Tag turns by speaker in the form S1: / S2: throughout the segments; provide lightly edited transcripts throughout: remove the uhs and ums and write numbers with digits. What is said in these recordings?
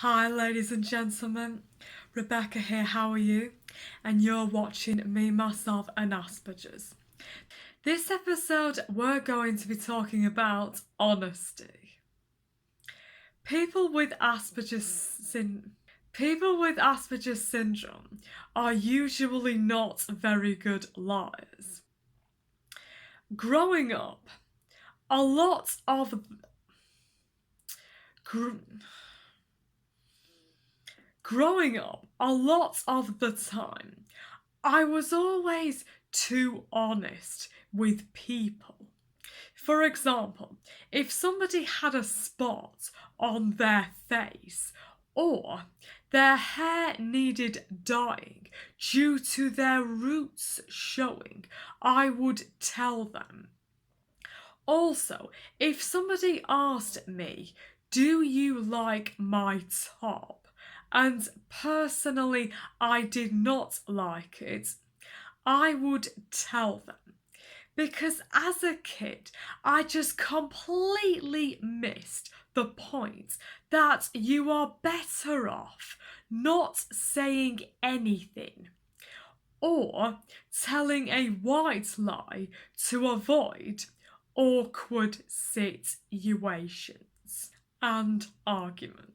S1: Hi, ladies and gentlemen. Rebecca here, how are you? And you're watching Me, Myself and Asperger's. This episode, we're going to be talking about honesty. People with Asperger's syndrome are usually not very good liars. Growing up, a lot of growing up, a lot of the time, I was always too honest with people. For example, if somebody had a spot on their face or their hair needed dyeing due to their roots showing, I would tell them. Also, if somebody asked me, "Do you like my top?" and personally I did not like it, I would tell them. Because as a kid, I just completely missed the point that you are better off not saying anything or telling a white lie to avoid awkward situations and arguments.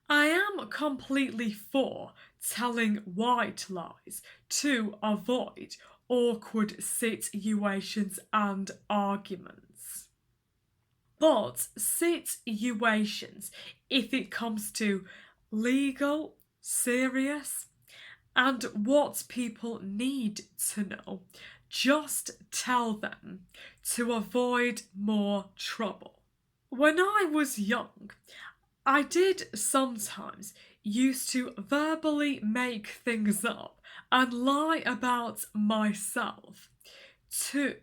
S1: I am completely for telling white lies to avoid awkward situations and arguments. But situations, if it comes to legal, serious, and what people need to know, just tell them to avoid more trouble. When I was young, I did sometimes used to verbally make things up and lie about myself to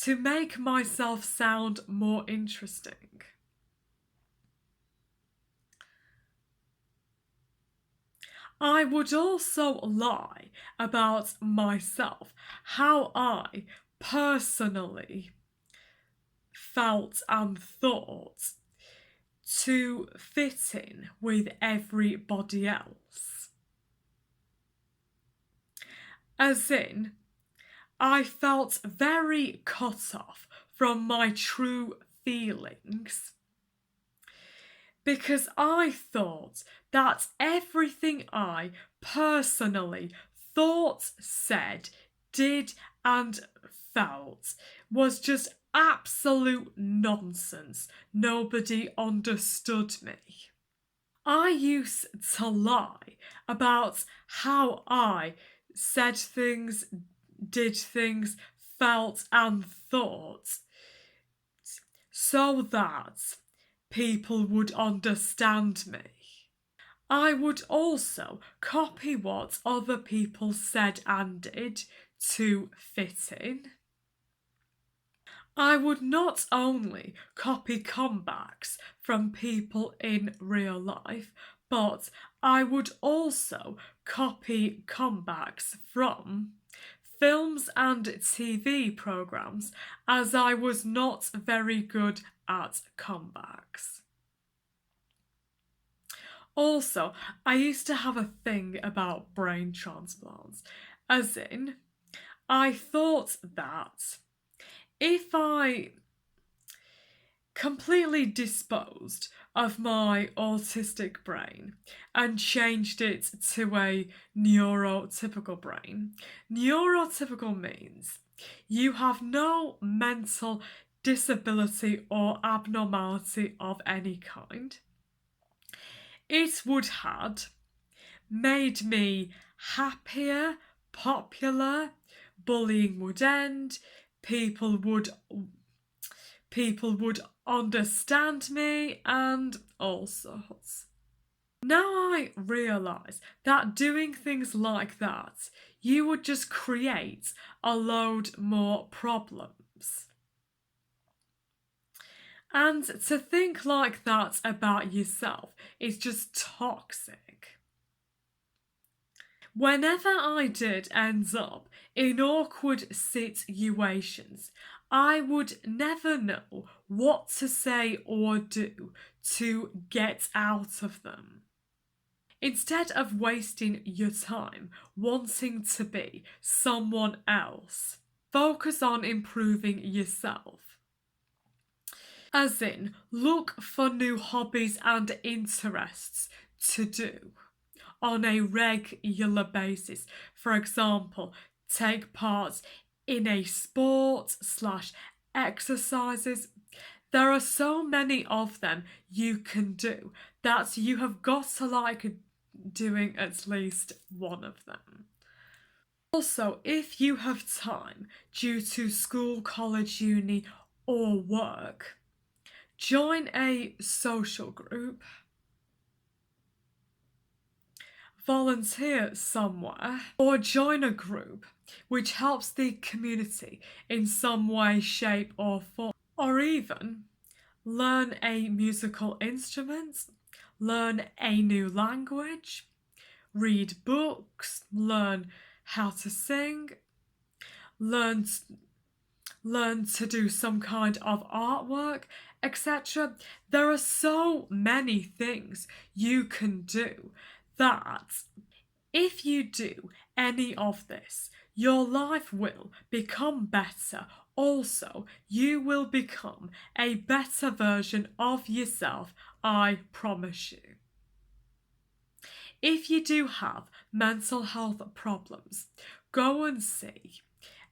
S1: make myself sound more interesting. I would also lie about myself, how I personally felt and thought to fit in with everybody else. As in, I felt very cut off from my true feelings because I thought that everything I personally thought, said, did, and felt was just absolute nonsense. Nobody understood me. I used to lie about how I said things, did things, felt, and thought so that people would understand me. I would also copy what other people said and did to fit in. I would not only copy comebacks from people in real life, but I would also copy comebacks from films and TV programmes, as I was not very good at comebacks. Also, I used to have a thing about brain transplants, as in, I thought that if I completely disposed of my autistic brain and changed it to a neurotypical brain. Neurotypical means you have no mental disability or abnormality of any kind. It would have made me happier, popular, bullying would end, people would understand me, and all sorts. Now I realise that doing things like that, you would just create a load more problems. And to think like that about yourself is just toxic. Whenever I did end up in awkward situations, I would never know what to say or do to get out of them. Instead of wasting your time wanting to be someone else, focus on improving yourself. As in, look for new hobbies and interests to do on a regular basis. For example, take part in a sport/exercises. There are so many of them you can do that you have got to like doing at least one of them. Also, if you have time due to school, college, uni, or work, join a social group, volunteer somewhere, or join a group which helps the community in some way, shape, or form, or even learn a musical instrument, learn a new language, read books, learn how to sing, learn to do some kind of artwork, etc. There are so many things you can do that if you do any of this, your life will become better. Also, you will become a better version of yourself, I promise you. If you do have mental health problems, go and see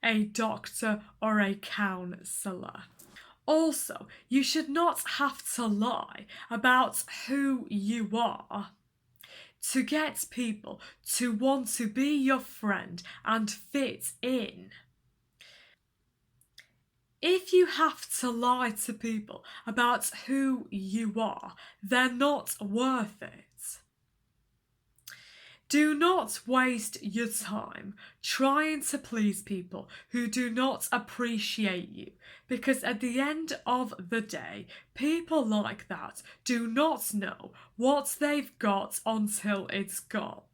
S1: a doctor or a counsellor. Also, you should not have to lie about who you are to get people to want to be your friend and fit in. If you have to lie to people about who you are, they're not worth it. Do not waste your time trying to please people who do not appreciate you, because at the end of the day, people like that do not know what they've got until it's gone.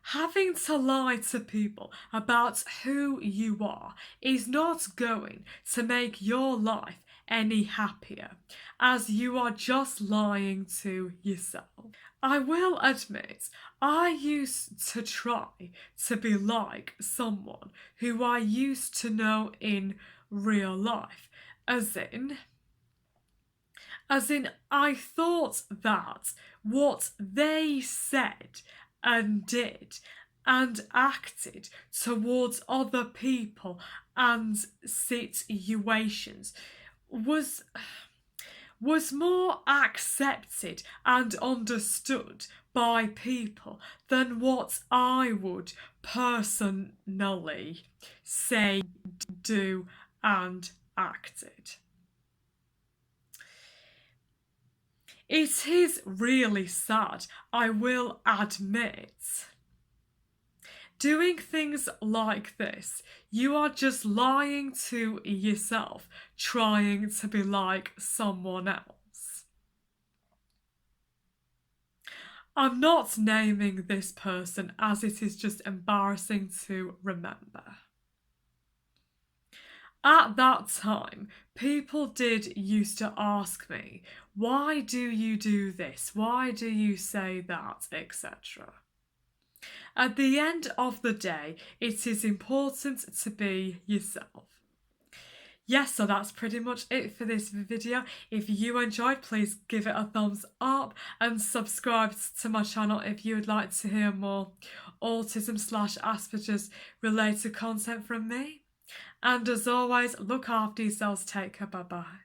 S1: Having to lie to people about who you are is not going to make your life any happier, as you are just lying to yourself. I will admit, I used to try to be like someone who I used to know in real life, as in I thought that what they said and did and acted towards other people and situations was more accepted and understood by people than what I would personally say, do, and acted. It is really sad, I will admit. Doing things like this, you are just lying to yourself, trying to be like someone else. I'm not naming this person as it is just embarrassing to remember. At that time, people did used to ask me, why do you do this? Why do you say that, etc. At the end of the day, it is important to be yourself. Yes, so that's pretty much it for this video. If you enjoyed, please give it a thumbs up and subscribe to my channel if you would like to hear more autism/Asperger's related content from me. And as always, look after yourselves. Take care. Bye bye.